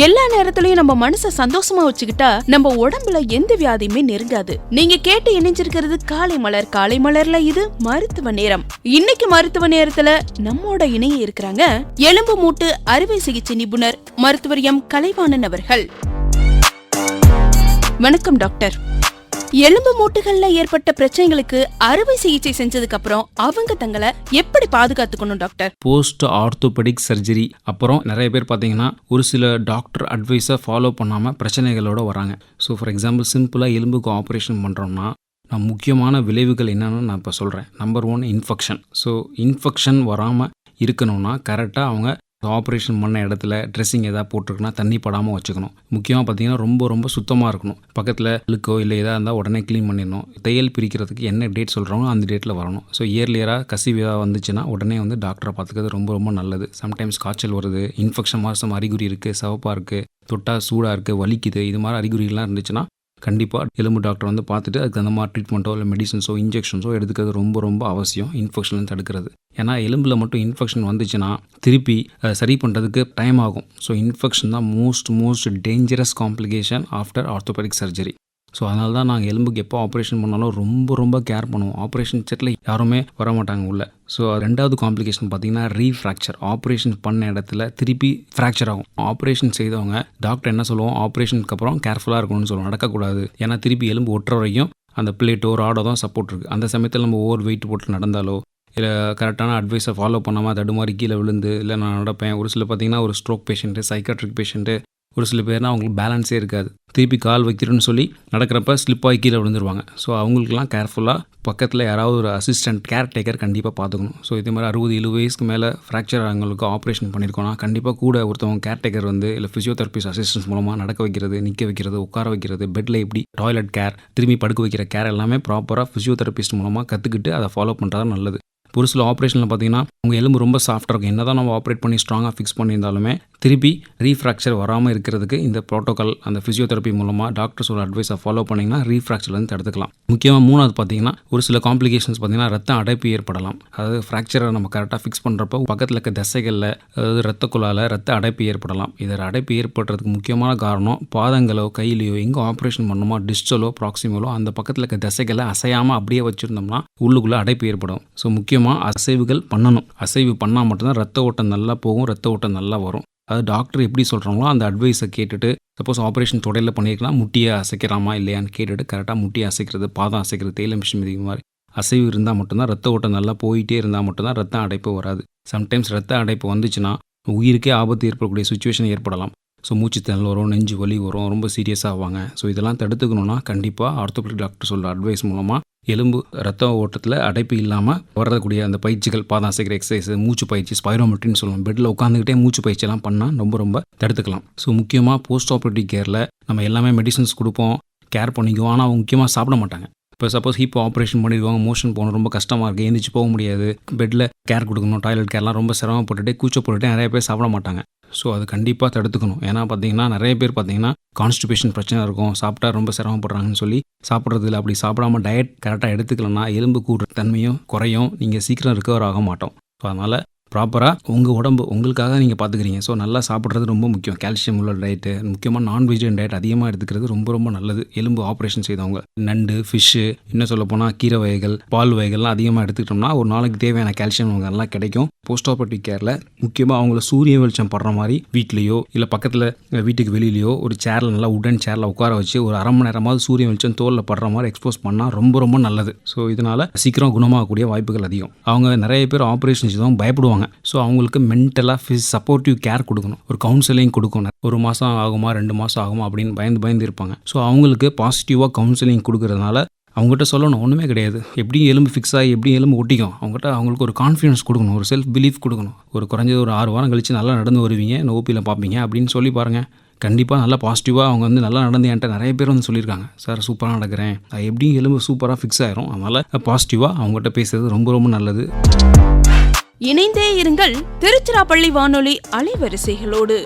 எல்லா நேரத்திலயும் நம்ம மனச சந்தோஷமா வச்சுக்கிட்டா நம்ம உடம்புல எந்த வியாதியுமே நெருங்காது. நீங்க கேட்டு இணைஞ்சிருக்கிறது காலை மலர். காலை மலர்ல இது மருத்துவ நேரம். இன்னைக்கு மருத்துவ நேரத்துல நம்மோட இணைய இருக்கிறாங்க எலும்பு மூட்டு அறுவை சிகிச்சை நிபுணர் மருத்துவர் எம் கலைவாணன் அவர்கள். வணக்கம் டாக்டர். எலும்பு மூட்டுகள்ல ஏற்பட்ட பிரச்சனைகளுக்கு அறுவை சிகிச்சை செஞ்சதுக்கு அப்புறம் அவங்க தங்களை எப்படி பாதுகாத்துக்கணும் டாக்டர்? போஸ்ட் ஆர்த்தோபெடிக் சர்ஜரி அப்புறம் நிறைய பேர் பார்த்தீங்கன்னா ஒரு சில டாக்டர் அட்வைஸை ஃபாலோ பண்ணாமல் பிரச்சனைகளோட வராங்க. ஸோ ஃபார் எக்ஸாம்பிள் சிம்பிளாக எலும்புக்கு ஆப்ரேஷன் பண்ணுறோம்னா நான் முக்கியமான விளைவுகள் என்னென்னு நான் இப்போ சொல்கிறேன். Number 1 infection. ஸோ இன்ஃபெக்ஷன் வராமல் இருக்கணும்னா கரெக்டாக அவங்க ஆப்ரேஷன் பண்ண இடத்துல ட்ரெஸ்ஸிங் எதாவது போட்டிருக்குன்னா தண்ணி படாமல் வச்சுக்கணும். முக்கியமாக பார்த்தீங்கன்னா ரொம்ப சுத்தமாக இருக்கணும். பக்கத்தில் அழுக்கோ இல்லை எதாக இருந்தால் உடனே க்ளீன் பண்ணிடணும். தையல் பிரிக்கிறதுக்கு என்ன டேட் சொல்கிறாங்களோ அந்த டேட்டில் வரணும். ஸோ இயர்லியராக கசிவு ஏதாவது வந்துச்சுன்னா உடனே டாக்டரை பார்த்துக்கிறது ரொம்ப நல்லது. சம்டைம்ஸ் காய்ச்சல் வருது, இன்ஃபெக்ஷன் மாதம் அறிகுறி இருக்குது, சிவப்பாக இருக்குது, தொட்டா சூடாக இருக்குது, வலிக்குது, இது மாதிரி அறிகுறிகள்லாம் இருந்துச்சுன்னா கண்டிப்பாக எலும்பு டாக்டர் பார்த்துட்டு அதுக்கு அந்த மாதிரி ட்ரீட்மெண்ட்டோ இல்லை மெடிசன்ஸோ இன்ஜெக்ஷன்ஸோ எடுத்துக்கிறது ரொம்ப அவசியம் இன்ஃபெக்ஷன் தடுக்கிறது. ஏன்னா எலும்பில் மட்டும் இன்ஃபெக்ஷன் வந்துச்சுன்னா திருப்பி சரி பண்ணுறதுக்கு டைம் ஆகும். ஸோ இன்ஃபெக்ஷன் தான் most dangerous complication after orthopaedic surgery. So அதனால தான் நாங்கள் எலும்புக்கு எப்போ ஆப்ரேஷன் பண்ணாலும் ரொம்ப கேர் பண்ணுவோம். ஆப்ரேஷன் செட்டில் யாருமே வர மாட்டாங்க உள்ள. ஸோ ரெண்டாவது காம்ப்ளிகேஷன் பார்த்தீங்கன்னா ரீஃப்ராக்சர். ஆப்ரேஷன் பண்ண இடத்துல திருப்பி ஃப்ராக்சர் ஆகும். ஆப்ரேஷன் செய்தவங்க டாக்டர் என்ன சொல்லுவோம், ஆப்ரேஷனுக்கு அப்புறம் கேர்ஃபுல்லாக இருக்கணும்னு சொல்லுவோம். நடக்கக்கூடாது. ஏன்னா திருப்பி எலும்பு ஒட்டுற வரைக்கும் அந்த பிளேட்டோ ராடோ தான் சப்போர்ட் இருக்குது. அந்த சமயத்தில் நம்ம ஓவர் வெயிட் போட்டு நடந்தாலோ இல்லை கரெக்டான அட்வைஸை ஃபாலோ பண்ணாமல் தடுமாறி கீழே விழுந்து இல்லை நான் நடப்பேன். ஒரு சில பார்த்தீங்கன்னா ஒரு ஸ்ட்ரோக் பேஷண்ட்டு, சைக்காட்ரிக் பேஷண்ட்டு, ஒரு சில பேர்னா அவங்களுக்கு பேலன்ஸே இருக்காது. திருப்பி கால் வைக்கிறேன்னு சொல்லி நடக்கிறப்ப ஸ்லிப்பாகி கீழே விழுந்துருவாங்க. ஸோ அவங்களுக்குலாம் கேர்ஃபுல்லாக பக்கத்தில் யாராவது ஒரு அசிஸ்டன்ட் கேர்டேக்கர் கண்டிப்பாக பார்த்துக்கணும். ஸோ இதே மாதிரி 60-70 வயசுக்கு மேலே ஃப்ராக்சர் அவங்களுக்கு ஆப்ரேஷன் பண்ணியிருக்கோன்னா கண்டிப்பாக கூட ஒருத்தவங்க கேர்டேக்கர் இல்லை ஃபிசியோதெரபிஸ்ட் அசிஸ்டன்ஸ் மூலமாக நடக்க வைக்கிறது, நிற்க வைக்கிறது, உட்கார வைக்கிறது, பெட்டில் எப்படி டாய்லெட் கேர், திரும்பி படுக்க வைக்கிற கேர் எல்லாமே ப்ராப்பராக ஃபிசியோதெரபிஸ்ட் மூலமாக கற்றுக்கிட்டு அதை ஃபாலோ பண்ணுறது நல்லது. ஒரு சில ஆப்ரேஷனில் பார்த்தீங்கன்னா உங்கள் எலும்பு ரொம்ப சாஃப்டாக இருக்கும். என்ன தான் நம்ம ஆப்ரேட் பண்ணி ஸ்ட்ராங்காக ஃபிக்ஸ் பண்ணியிருந்தாலுமே திருப்பி ரீஃப்ராக்சர் வராமல் இருக்கிறதுக்கு இந்த ப்ரோட்டோக்கால் அந்த ஃபிசியோதெரப்பி மூலமாக டாக்டர்ஸோட அட்வைஸை ஃபாலோ பண்ணிங்கன்னா ரீஃப்ராக்சர்லேருந்து தடுத்துக்கலாம். முக்கியமாக மூணாவது பார்த்தீங்கன்னா ஒரு சில காம்ப்ளிகேஷன்ஸ் பார்த்தீங்கன்னா ரத்த அடைப்பு ஏற்படலாம். அதாவது ஃப்ராக்சரை நம்ம கரெக்டாக ஃபிக்ஸ் பண்ணுறப்போ பக்கத்தில் இருக்க தசைகளில் அதாவது ரத்த குழாயில் ரத்த அடைப்பு ஏற்படலாம். இதில் அடைப்பு ஏற்படுறதுக்கு முக்கியமான காரணம் பாதங்களோ கையிலையோ எங்கே ஆப்ரேஷன் பண்ணணுமோ டிஸ்டலோ ப்ராக்சிமலோ அந்த பக்கத்தில் இருக்க தசைகளை அசையாமல் அப்படியே வச்சுருந்தோம்னா உள்ளுக்குள்ளே அடைப்பு ஏற்படும். ஸோ முக்கியமாக அசைவுகள் பண்ணணும். அசைவு பண்ணால் மட்டும்தான் ரத்த ஓட்டம் நல்லா போகும், ரத்த ஓட்டம் நல்லா வரும். அது டாக்டர் எப்படி சொல்கிறாங்களோ அந்த அட்வைஸை கேட்டுட்டு சப்போஸ் ஆப்ரேஷன் தொடையில் பண்ணியிருக்கலாம் முட்டியை அசைக்கிறாமா இல்லையான்னு கேட்டுட்டு கரெக்டாக முட்டியை அசைக்கிறது, பாதம் அசைக்கிறது, தேயிலை மிஷின் இது மாதிரி அசைவு இருந்தால் மட்டும்தான் ரத்த ஓட்டம் நல்லா போயிட்டே இருந்தால் மட்டும்தான் ரத்த அடைப்பு வராது. சம்டைம்ஸ் ரத்த அடைப்பு வந்துச்சுன்னா உயிருக்கே ஆபத்து ஏற்படக்கூடிய சுச்சுவேஷன் ஏற்படலாம். ஸோ மூச்சு திணறல் வரும், நெஞ்சு வலி வரும், ரொம்ப சீரியஸாக ஆவாங்க. ஸோ இதெல்லாம் தடுத்துக்கணுன்னா கண்டிப்பாக ஆர்த்தோபெடிக் டாக்டர் சொல்கிற அட்வைஸ் மூலமாக எலும்பு ரத்த ஓட்டத்தில் அடைப்பு இல்லாமல் வரக்கூடிய அந்த பயிற்சிகள், பாதம் அசைக்கிற எக்ஸசைஸ், மூச்சு பயிற்சி, ஸ்பைரோமெட்ரின்னு சொல்லுவோம். பெட்டில் உட்காந்துக்கிட்டே மூச்சு பயிற்சியெல்லாம் பண்ணால் ரொம்ப தடுத்துக்கலாம். ஸோ முக்கியமாக போஸ்ட் ஆப்ரேட்டிவ் கேரில் நம்ம எல்லாமே மெடிசன்ஸ் கொடுப்போம், கேர் பண்ணிக்குவோம். ஆனால் அவங்க முக்கியமாக சாப்பிட மாட்டாங்க. இப்போ சப்போஸ் ஹிப் ஆப்ரேஷன் பண்ணிடுவாங்க, மோஷன் போகணும், ரொம்ப கஷ்டமாக இருக்குது, எழுந்திரிச்சு போக முடியாது, பெட்டில் கேர் கொடுக்கணும், டாய்லெட் கேர்லாம் ரொம்ப சிரமப்பட்டுட்டு கூச்சப்பட்டுட்டு நிறைய பேர் சாப்பிட மாட்டாங்க. ஸோ அது கண்டிப்பாக தடுத்துக்கணும். ஏன்னா பார்த்தீங்கன்னா நிறைய பேர் பார்த்தீங்கன்னா கான்ஸ்டிபேஷன் பிரச்சனை இருக்கும், சாப்பிட்டா ரொம்ப சிரமப்படுறாங்கன்னு சொல்லி சாப்பிட்றதில்ல. அப்படி சாப்பிடாமல் டயட் கரெக்டாக எடுத்துக்கலன்னா எலும்பு கூடுற தன்மையும் குறையும், நீங்கள் சீக்கிரம் ரிகவர் ஆக மாட்டோம். ஸோ அதனால் ப்ராப்பராக உங்கள் உடம்பு உங்களுக்காக நீங்கள் பார்த்துக்கிறீங்க. ஸோ நல்லா சாப்பிட்றது ரொம்ப முக்கியம். கால்சியம் உள்ள டயட்டு, முக்கியமாக நான்வெஜிடேரியன் டயட் அதிகமாக எடுத்துக்கிறது ரொம்ப நல்லது. எலும்பு ஆப்ரேஷன் செய்தவங்க நண்டு, ஃபிஷ்ஷு, இன்னும் சொல்ல போனால் கீரை வகைகள், பால் வகைகள்லாம் அதிகமாக எடுத்துக்கிட்டோம்னா ஒரு நாளைக்கு தேவையான கால்சியம் நல்லா கிடைக்கும். போஸ்ட் ஆப்ரேட்டிவ் கேரில் முக்கியமாக அவங்கள சூரிய வெளிச்சம் படுற மாதிரி வீட்லேயோ இல்லை பக்கத்தில் வீட்டுக்கு வெளியிலையோ ஒரு சேரில் நல்லா உடன் சேரில் உட்கார வச்சு ஒரு அரை மணி நேரமாவது சூரிய வெளிச்சம் தோலில் படுற மாதிரி எக்ஸ்போஸ் பண்ணால் ரொம்ப நல்லது. ஸோ இதனால் சீக்கிரம் குணமாகக்கூடிய வாய்ப்புகள் அதிகம். அவங்க நிறைய பேர் ஆப்ரேஷன் செய்தவங்க பயப்படுவாங்க. ஸோ அவங்களுக்கு மென்டலாக சப்போர்ட்டிவ் கேர் கொடுக்கணும், ஒரு கவுன்சிலிங் கொடுக்கணும். 1 மாதம் ஆகுமா 2 மாதம் ஆகுமா அப்படின்னு பயந்து இருப்பாங்க. ஸோ அவங்களுக்கு பாசிட்டிவாக கவுன்சிலிங் கொடுக்கறதுனால அவங்ககிட்ட சொல்லணும் ஒன்றுமே கிடையாது, எப்படி எலும்பு ஃபிக்ஸ் ஆகி எப்படி எலும்பு ஒட்டிக்கும். அவங்களுக்கு ஒரு கான்ஃபிடன்ஸ் கொடுக்கணும், ஒரு செல்ஃப் பிலீஃப் கொடுக்கணும். ஒரு குறைஞ்சது ஒரு 6 வாரம் கழித்து நல்லா நடந்து வருவீங்க, ஓபியில் பார்ப்பீங்க அப்படின்னு சொல்லி பாருங்கள். கண்டிப்பாக நல்லா பாசிட்டிவாக அவங்க நல்லா நடந்து என்கிட்ட நிறைய பேர் சொல்லியிருக்காங்க, சார் சூப்பராக நடக்கிறேன், எப்படி எலும்பு சூப்பராக ஃபிக்ஸ் ஆயிரும். அதனால் பாசிட்டிவாக அவங்ககிட்ட பேசுறது ரொம்ப நல்லது. இணைந்தே இருங்கள் திருச்சிராப்பள்ளி வானொலி அலைவரிசைகளோடு.